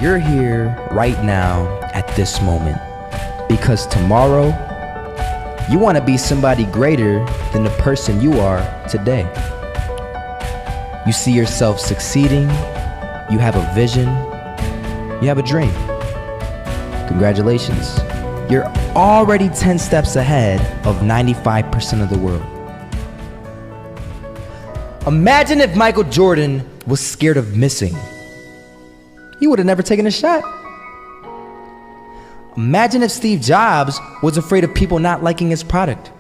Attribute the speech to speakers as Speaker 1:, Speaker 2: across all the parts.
Speaker 1: you're here right now at this moment because tomorrow you want to be somebody greater than the person you are today. You see yourself succeeding, you have a vision, you have a dream. Congratulations. You're already 10 steps ahead of 95% of the world. Imagine if Michael Jordan was scared of missing. He would have never taken a shot. Imagine if Steve Jobs was afraid of people not liking his product.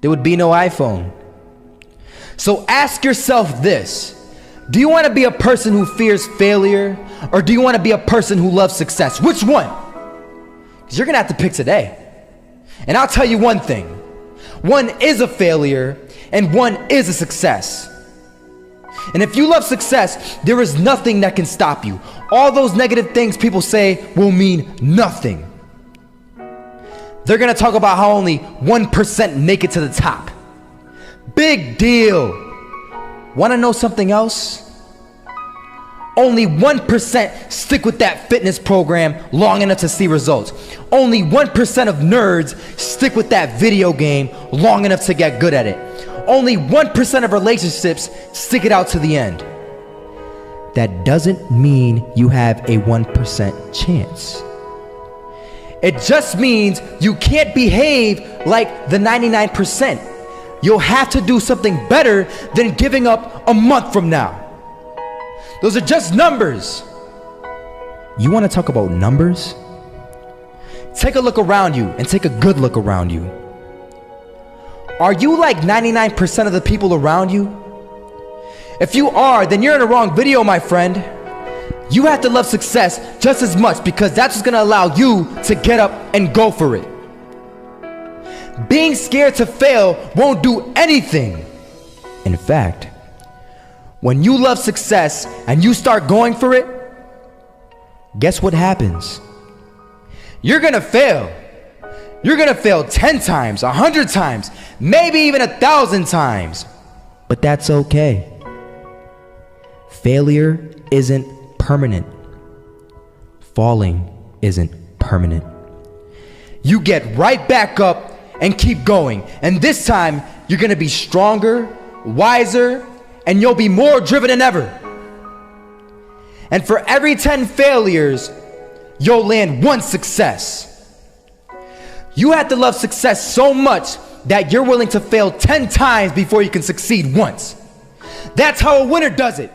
Speaker 1: There would be no iPhone. So ask yourself this. Do you want to be a person who fears failure, or do you want to be a person who loves success? Which one? Because you're going to have to pick today. And I'll tell you one thing. One is a failure, and one is a success. And if you love success, there is nothing that can stop you. All those negative things people say will mean nothing. They're going to talk about how only 1% make it to the top. Big deal. Want to know something else? Only 1% stick with that fitness program long enough to see results. Only 1% of nerds stick with that video game long enough to get good at it. Only 1% of relationships stick it out to the end. That doesn't mean you have a 1% chance. It just means you can't behave like the 99%. You'll have to do something better than giving up a month from now. Those are just numbers. You want to talk about numbers? Take a look around you and take a good look around you. Are you like 99% of the people around you? If you are, then you're in the wrong video, my friend. You have to love success just as much because that's what's going to allow you to get up and go for it. Being scared to fail won't do anything. In fact, when you love success and you start going for it, guess what happens? You're going to fail. You're going to fail 10 times, 100 times, maybe even 1,000 times. But that's okay. Failure isn't permanent. Falling isn't permanent. You get right back up and keep going. And this time, you're going to be stronger, wiser, and you'll be more driven than ever. And for every 10 failures, you'll land one success. You have to love success so much that you're willing to fail 10 times before you can succeed once. That's how a winner does it.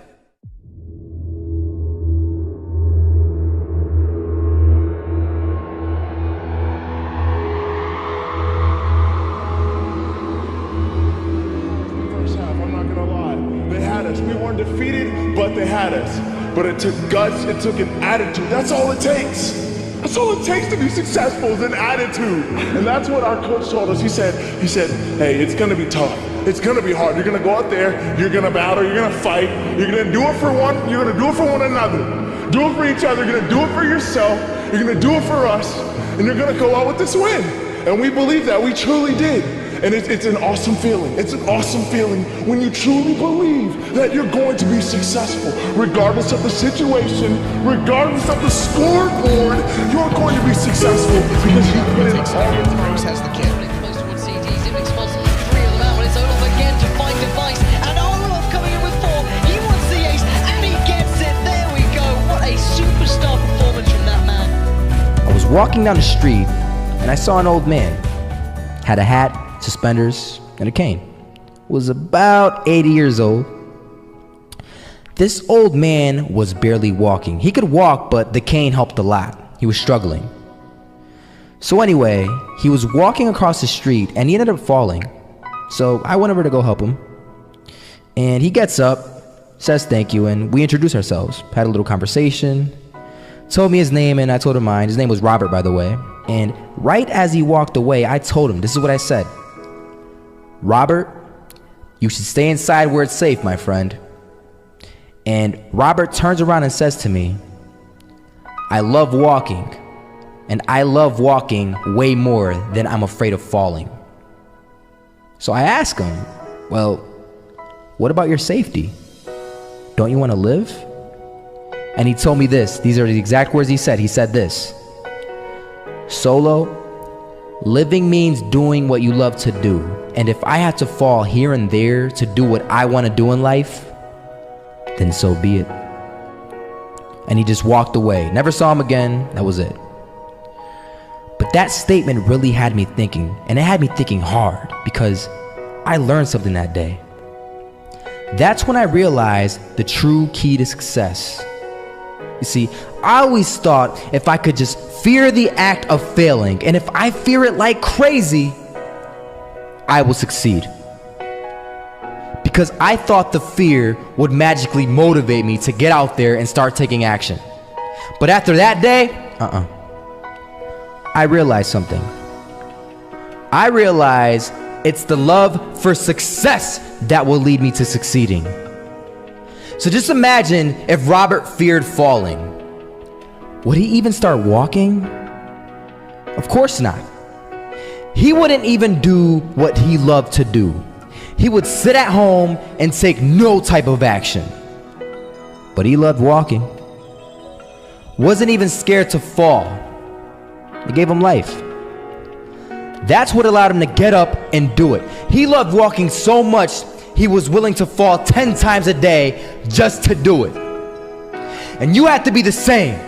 Speaker 2: First half, I'm not gonna lie. They had us. We weren't defeated, but they had us. But it took guts, it took an attitude. That's all it takes. That's all it takes to be successful is an attitude. And that's what our coach told us. He said, hey, it's gonna be tough. It's gonna be hard. You're gonna go out there, you're gonna battle, you're gonna fight, you're gonna do it for one, you're gonna do it for one another. Do it for each other, you're gonna do it for yourself, you're gonna do it for us, and you're gonna go out with this win. And we believe that, we truly did. And it's an awesome feeling. It's an awesome feeling when you truly believe that you're going to be successful. Regardless of the situation, regardless of the scoreboard, you're going to be successful because you put in all the time.
Speaker 3: Has the kid close towards CDs. It expulses 3 of them out, and it's Olaf again to find device. And Olaf coming in with 4. He wants the ace, and he gets it. There we go. What a superstar performance from that man.
Speaker 1: I was walking down the street and I saw an old man. Had a hat, suspenders, and a cane. Was about 80 years old. This old man was barely walking. He could walk, but the cane helped a lot. He was struggling. So anyway, he was walking across the street and he ended up falling. So I went over to go help him. And he gets up, says thank you, and we introduced ourselves. Had a little conversation. Told me his name and I told him mine. His name was Robert, by the way. And right as he walked away, I told him, this is what I said. Robert, you should stay inside where it's safe, my friend. And Robert turns around and says to me, I love walking, and I love walking way more than I'm afraid of falling. So I ask him, well, what about your safety? Don't you want to live? And he told me this. These are the exact words he said. He said this: Solo, living means doing what you love to do. And if I have to fall here and there to do what I want to do in life, then so be it. And he just walked away. Never saw him again. That was it. But that statement really had me thinking, and it had me thinking hard, because I learned something that day. That's when I realized the true key to success. You see, I always thought if I could just fear the act of failing, and if I fear it like crazy, I will succeed. Because I thought the fear would magically motivate me to get out there and start taking action. But after that day, I realized something. I realized it's the love for success that will lead me to succeeding. So just imagine if Robert feared falling. Would he even start walking? Of course not. He wouldn't even do what he loved to do. He would sit at home and take no type of action. But he loved walking. Wasn't even scared to fall. It gave him life. That's what allowed him to get up and do it. He loved walking so much, he was willing to fall 10 times a day just to do it. And you have to be the same.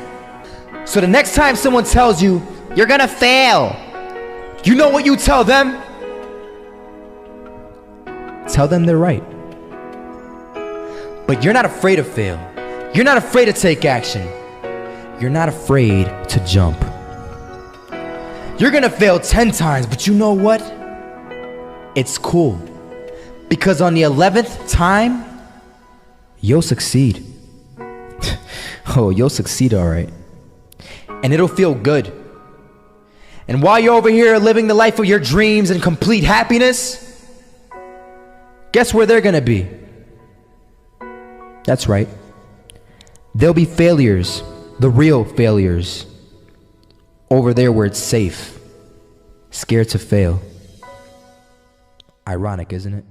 Speaker 1: So the next time someone tells you, you're gonna fail, you know what you tell them? Tell them they're right. But you're not afraid to fail. You're not afraid to take action. You're not afraid to jump. You're gonna fail 10 times, but you know what? It's cool. Because on the 11th time, you'll succeed. Oh, you'll succeed, all right. And it'll feel good. And while you're over here living the life of your dreams and complete happiness, guess where they're gonna be? That's right. They'll be failures, the real failures. Over there where it's safe, scared to fail. Ironic, isn't it?